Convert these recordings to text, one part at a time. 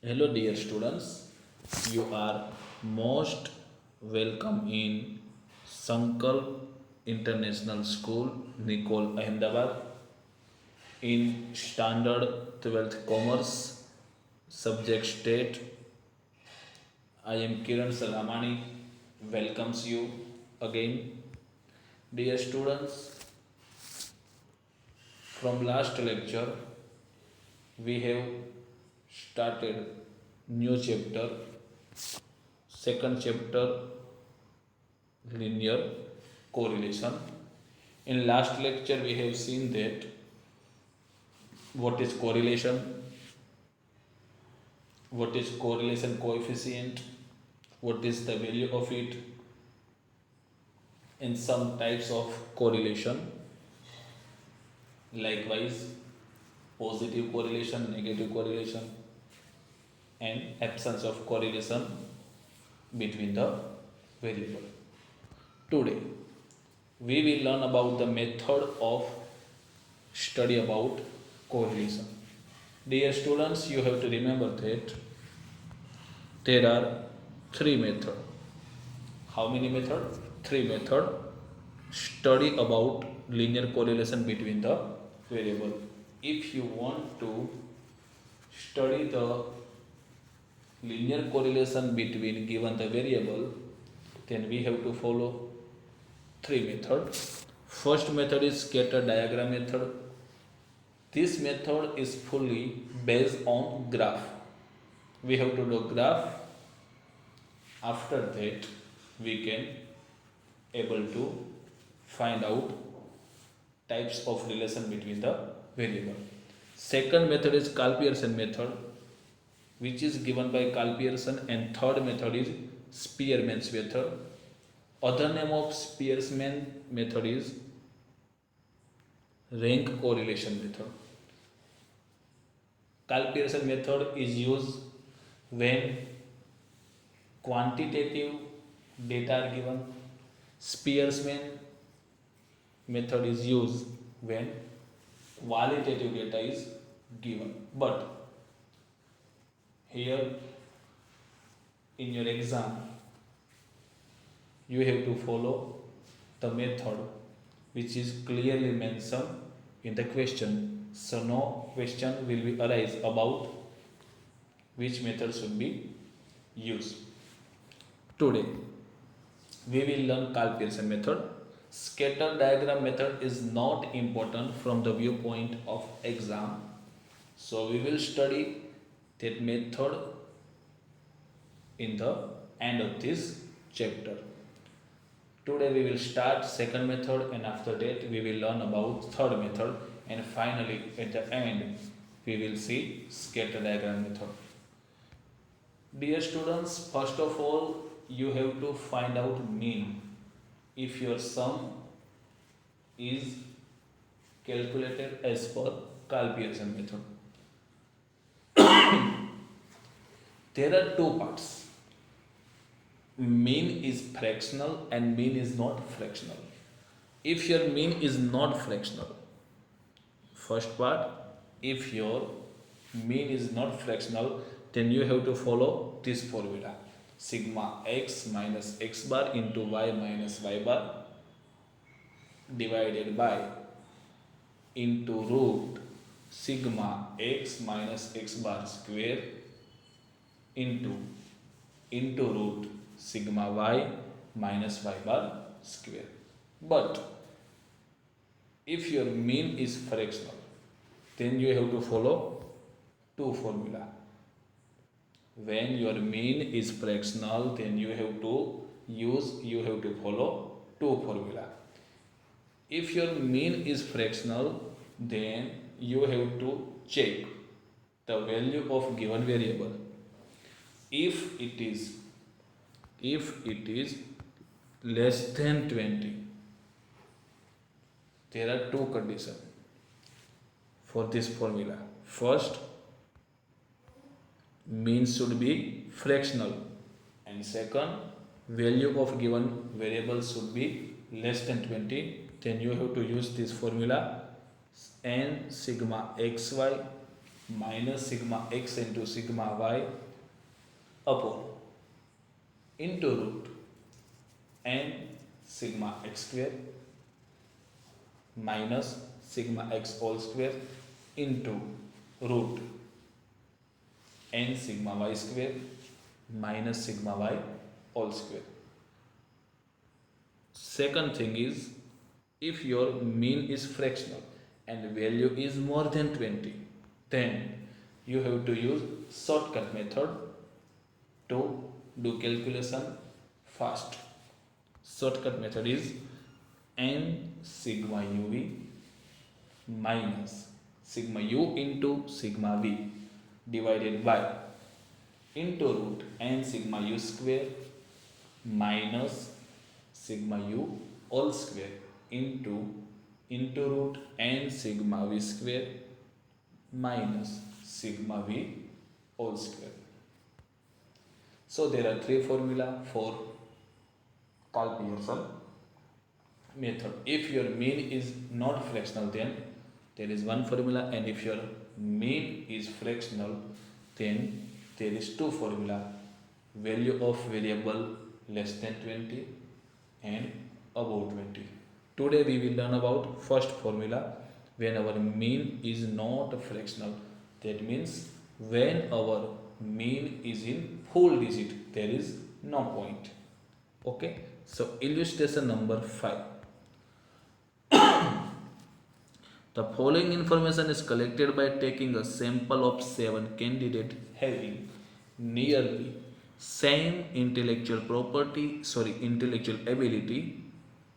Hello, dear students. You are most welcome in Sankal International School, Nicole, Ahmedabad, in Standard 12th Commerce, Subject State. I am Kiran Salamani. Welcomes you again, dear students. From last lecture, we have started new chapter, second chapter, linear correlation. In last lecture we have seen that what is correlation, what is correlation coefficient, what is the value of it, and some types of correlation. Likewise, positive correlation, negative correlation, and absence of correlation between the variable. Today we will learn about the method of study about correlation. Dear students, you have to remember that there are three methods. How many methods? Three methods. Study about linear correlation between the variable. If you want to study the linear correlation between given the variable, then we have to follow three methods. First method is scatter diagram method. This method is fully based on graph. We have to do graph. After that, we can able to find out types of relation between the variable. Second method is Karl-Pearson method, which is given by Karl-Pearson, and third method is Spearman's method. Other name of Spearman method is rank correlation method. Karl-Pearson method is used when quantitative data are given. Spearman method is used when qualitative data is given. But here in your exam, you have to follow the method which is clearly mentioned in the question. So no question will be arise about which method should be used. Today we will learn Karl-Pearson method. Scatter diagram method is not important from the viewpoint of exam, so we will study that method in the end of this chapter. Today we will start second method, and after that we will learn about third method, and finally at the end we will see scatter diagram method. Dear students, first of all you have to find out mean. If your sum is calculated as per Karl-Pearson method, there are two parts. Mean is fractional and mean is not fractional. If your mean is not fractional, first part, if your mean is not fractional, then you have to follow this formula: sigma x minus x bar into y minus y bar divided by into root sigma x minus x bar square into root sigma y minus y bar square. But if your mean is fractional, then you have to follow two formula. When your mean is fractional, then you have to follow two formula. If your mean is fractional, then you have to check the value of given variable. If it is less than 20, there are two conditions for this formula. First, mean should be fractional, and second, value of given variable should be less than 20. Then you have to use this formula: n sigma xy minus sigma x into sigma y upon into root n sigma x square minus sigma x whole square into root n sigma y square minus sigma y whole square. Second thing is, if your mean is fractional and value is more than 20, then you have to use shortcut method to do calculation fast. Shortcut method is n sigma uv minus sigma u into sigma v divided by into root n sigma u square minus sigma u all square into root n sigma v square minus sigma v all square. So there are three formula for calculation method. If your mean is not fractional, then there is one formula, and if your mean is fractional, then there is two formula: value of variable less than 20 and above 20. Today we will learn about first formula, when our mean is not fractional. That means when our mean is in full digit, there is no point. Okay, so illustration number 5. The following information is collected by taking a sample of 7 candidates having nearly same intellectual ability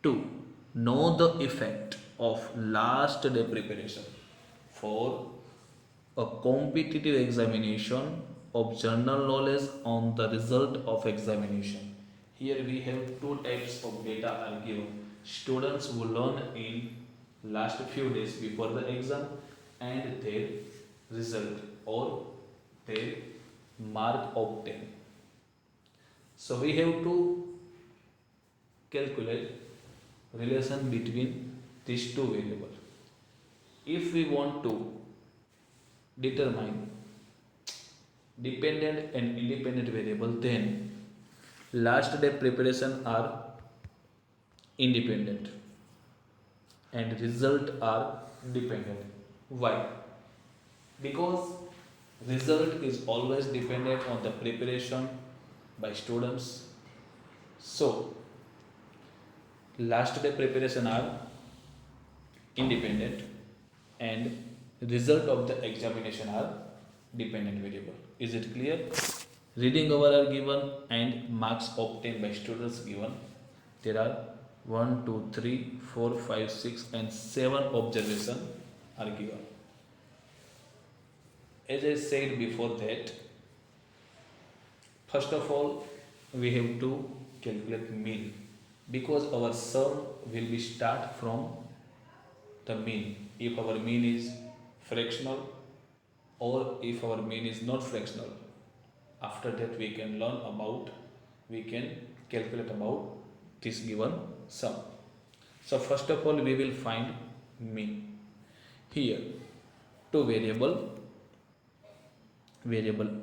to know the effect of last day preparation for a competitive examination of general knowledge on the result of examination. Here we have two types of data are given. Students who learn in last few days before the exam and their result or their mark obtained. So we have to calculate relation between these two variables. If we want to determine dependent and independent variable, then last day preparation are independent and result are dependent. Why? Because result is always dependent on the preparation by students. So last day preparation are independent and result of the examination are dependent variable. Is it clear? Reading hour are given and marks obtained by students given. There are 1, 2, 3, 4, 5, 6 and 7 observation are given. As I said before that, first of all we have to calculate mean, because our sum will be start from the mean. If our mean is fractional or if our mean is not fractional, after that we can calculate about this given sum. So first of all we will find mean. Here two variable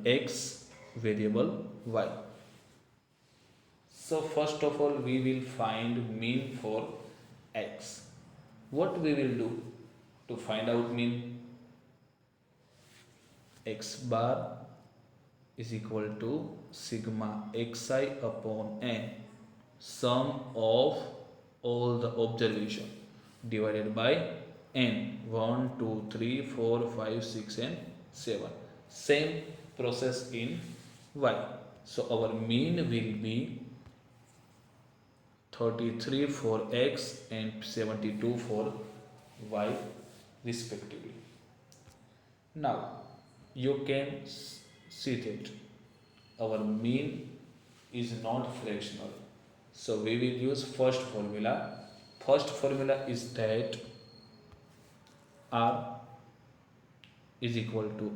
x, variable y. So first of all we will find mean for x. What we will do to find out mean? X bar is equal to sigma xi upon n, sum of all the observation divided by n, 1, 2, 3, 4, 5, 6 and 7. Same process in y. So our mean will be 33 for x and 72 for y respectively. Now you can see that our mean is not fractional. So we will use first formula. First formula is that r is equal to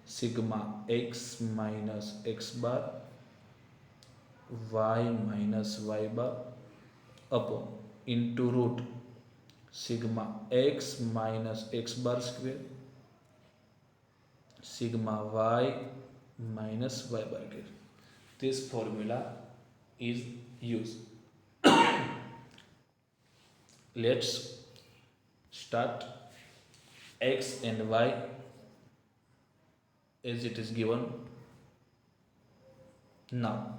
sigma x minus x bar y minus y bar upon into root sigma x minus x bar square sigma y minus y bar square. This formula is used. Let's start x and y as it is given. Now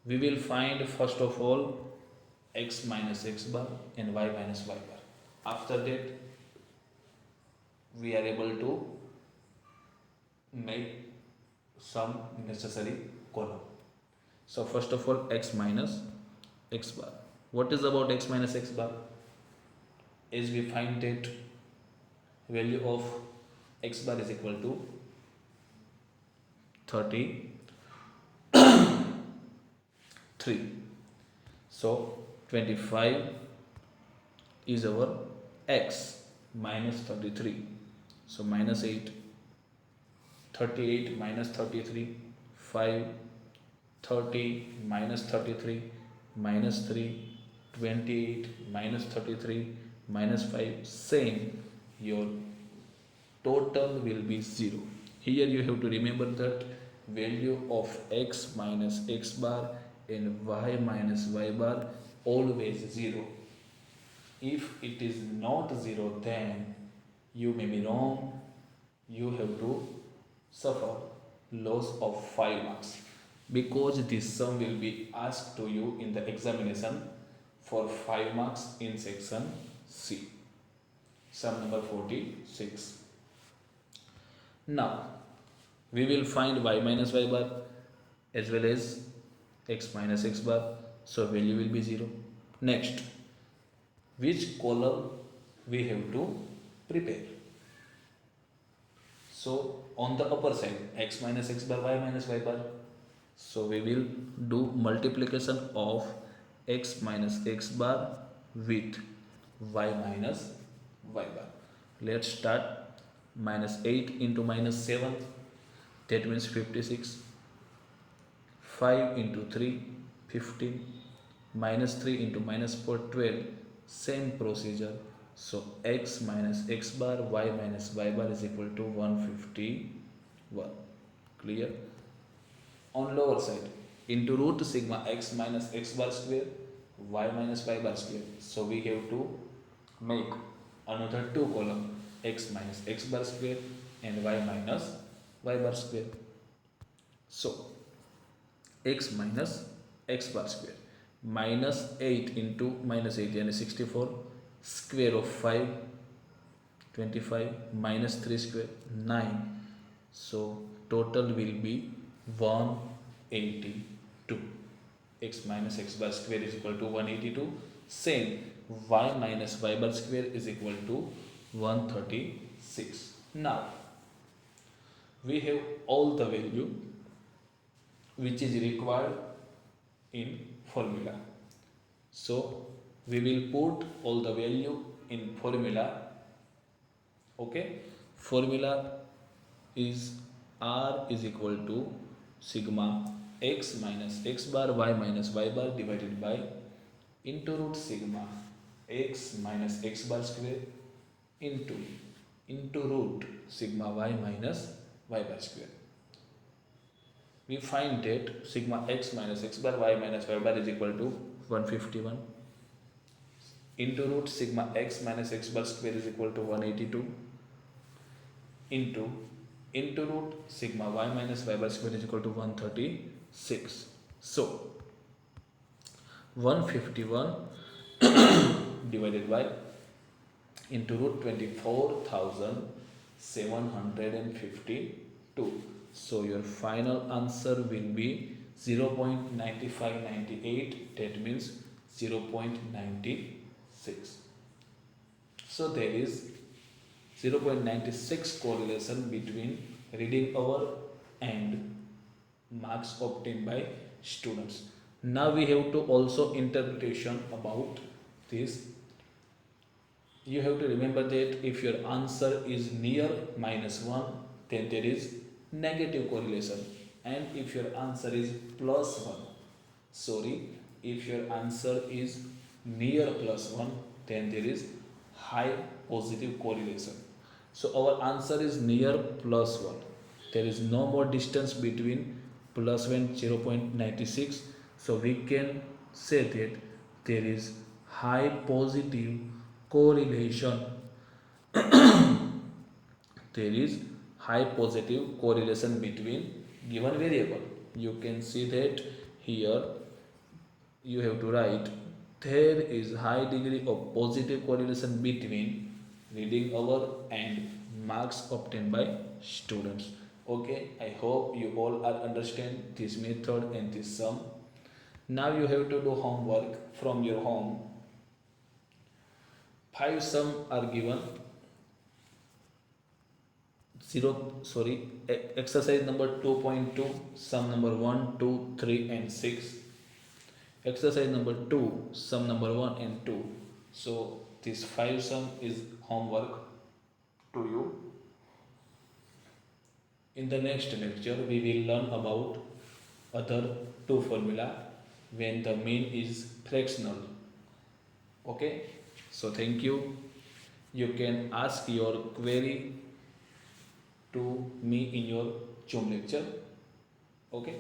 we will find first of all x minus x bar and y minus y bar. After that we are able to make some necessary column. So first of all x minus x bar. What is about x minus x bar? As we find that value of x bar is equal to 33. So 25 is our x minus 33. So minus 8, 38 minus 33, 5, 30 minus 33, minus 3, 28 minus 33, minus 5. Same, your total will be 0. Here you have to remember that value of x minus x bar and y minus y bar always 0. If it is not 0, then you may be wrong. You have to suffer loss of 5 marks, because this sum will be asked to you in the examination for 5 marks in section C. Sum number 46. Now we will find y minus y bar as well as x minus x bar, so value will be 0. Next, which column we have to prepare? So on the upper side, x minus x bar, y minus y bar, so we will do multiplication of x minus x bar with y minus y bar. Let's start. Minus 8 into minus 7, that means 56. 5 into 3, 15. Minus 3 into minus 4, 12. Same procedure. So x minus x bar, y minus y bar is equal to 151. Clear? On lower side, into root sigma x minus x bar square, y minus y bar square. So we have to make another 2 column, x minus x bar square and y minus y bar square. So x minus x bar square, minus 8 into minus 8 and 64, square of 5, 25, minus 3 square, 9. So total will be 182. X minus x bar square is equal to 182. Same, y minus y bar square is equal to 136. Now we have all the value which is required in formula. So we will put all the value in formula. Okay, formula is R is equal to sigma x minus x bar y minus y bar divided by into root sigma x minus x bar square into root sigma y minus y bar square. We find that sigma x minus x bar y minus y bar is equal to 151 into root sigma x minus x bar square is equal to 182 into root sigma y minus y bar square is equal to 136. So 151 divided by into root 24,752. So your final answer will be 0.9598, that means 0.96. So there is 0.96 correlation between reading hour and marks obtained by students. Now we have to also interpretation about this. You have to remember that if your answer is near -1, then there is negative correlation, and if your answer is +1, if your answer is near +1, then there is high positive correlation. So our answer is near plus 1. There is no more distance between plus 1 0.96. So we can say that there is high positive correlation. There is high positive correlation between given variable. You can see that here you have to write there is high degree of positive correlation between reading hour and marks obtained by students. Okay, I hope you all are understand this method and this sum. Now you have to do homework from your home. 5 sum are given. Exercise number 2.2, sum number 1, 2, 3 and 6. Exercise number 2, sum number 1 and 2. So this 5 sum is homework to you. In the next lecture we will learn about other two formula when the mean is fractional. Okay, so thank you. You can ask your query to me in your Zoom lecture. Okay.